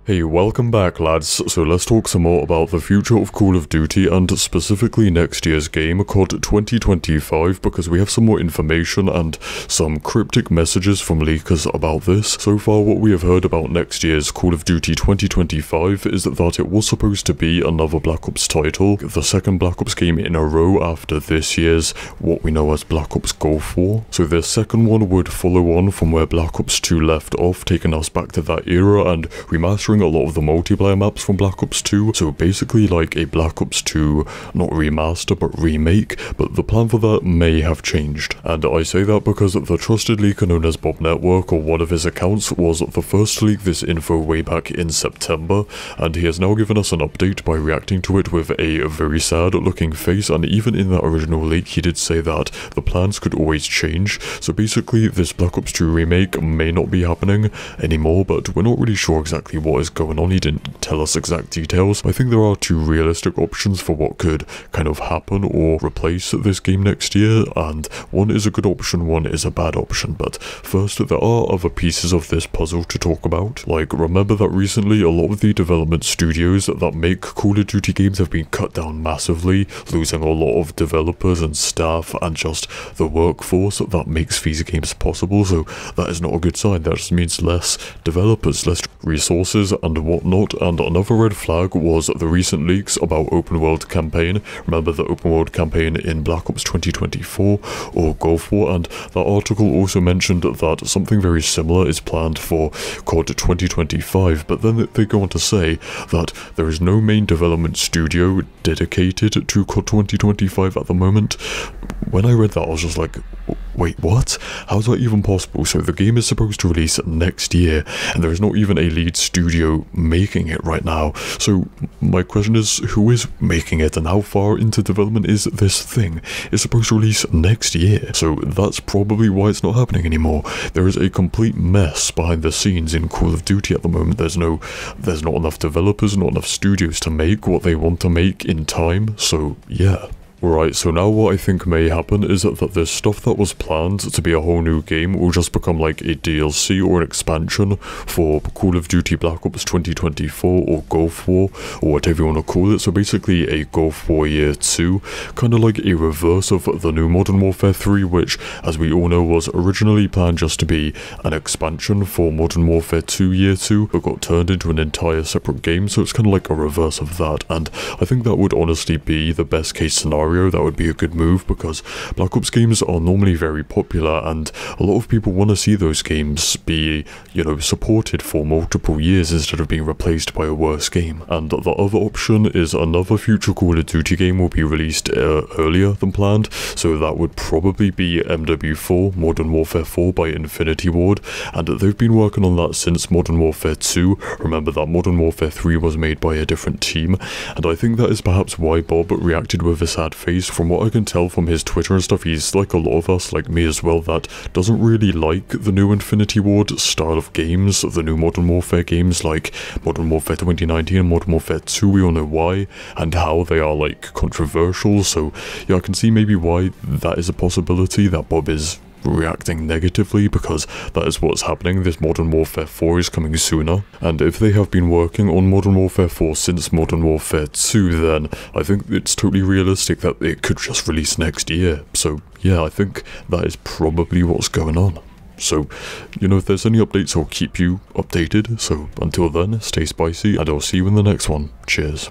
Hey, welcome back lads, so let's talk some more about the future of Call of Duty and specifically next year's game called 2025 because we have some more information and some cryptic messages from leakers about this. So far what we have heard about next year's Call of Duty 2025 is that it was supposed to be another Black Ops title, the second Black Ops game in a row after this year's what we know as Black Ops Gulf War. So this second one would follow on from where Black Ops 2 left off, taking us back to that era and remastering a lot of the multiplayer maps from Black Ops 2, so basically like a Black Ops 2, not remaster but remake, but the plan for that may have changed. And I say that because the trusted leaker known as Bob Network, or one of his accounts, was the first to leak this info way back in September, and he has now given us an update by reacting to it with a very sad looking face, and even in that original leak he did say that the plans could always change, so basically this Black Ops 2 remake may not be happening anymore, but we're not really sure exactly what is going on. He didn't tell us exact details. I think there are two realistic options for what could kind of happen or replace this game next year, and one is a good option, one is a bad option. But first, there are other pieces of this puzzle to talk about. Like, remember that recently a lot of the development studios that make Call of Duty games have been cut down massively, losing a lot of developers and staff and just the workforce that makes these games possible, so that is not a good sign. That just means less developers, less resources and whatnot. And another red flag was the recent leaks about open world campaign. Remember the open world campaign in Black Ops 2024 or Gulf War, and that article also mentioned that something very similar is planned for COD 2025, but then they go on to say that there is no main development studio dedicated to COD 2025 at the moment. When I read that I was just like, wait, what? How's that even possible? So the game is supposed to release next year and there is not even a lead studio making it right now. So my question is, who is making it and how far into development is this thing? It's supposed to release next year, so that's probably why it's not happening anymore. There is a complete mess behind the scenes in Call of Duty at the moment. There's not enough developers, not enough studios to make what they want to make in time, so yeah. Right, so now what I think may happen is that this stuff that was planned to be a whole new game will just become like a DLC or an expansion for Call of Duty Black Ops 2024 or Gulf War, or whatever you want to call it. So basically a Gulf War Year 2, kind of like a reverse of the new Modern Warfare 3, which, as we all know, was originally planned just to be an expansion for Modern Warfare 2 Year 2, but got turned into an entire separate game, so it's kind of like a reverse of that, and I think that would honestly be the best case scenario. That would be a good move because Black Ops games are normally very popular and a lot of people want to see those games be, you know, supported for multiple years instead of being replaced by a worse game. And the other option is another future Call of Duty game will be released earlier than planned, so that would probably be MW4, Modern Warfare 4 by Infinity Ward, and they've been working on that since Modern Warfare 2. Remember that Modern Warfare 3 was made by a different team, and I think that is perhaps why Bob reacted with a sad face. From what I can tell from his Twitter and stuff, he's like a lot of us, like me as well, that doesn't really like the new Infinity Ward style of games, the new Modern Warfare games like Modern Warfare 2019 and Modern Warfare 2. We all know why and how they are like controversial, so yeah, I can see maybe why that is a possibility that Bob is reacting negatively, because that is what's happening. This Modern Warfare 4 is coming sooner, and if they have been working on Modern Warfare 4 since Modern Warfare 2, then I think it's totally realistic that it could just release next year. So yeah, I think that is probably what's going on. So, you know, if there's any updates, I'll keep you updated. So until then, stay spicy, and I'll see you in the next one. Cheers.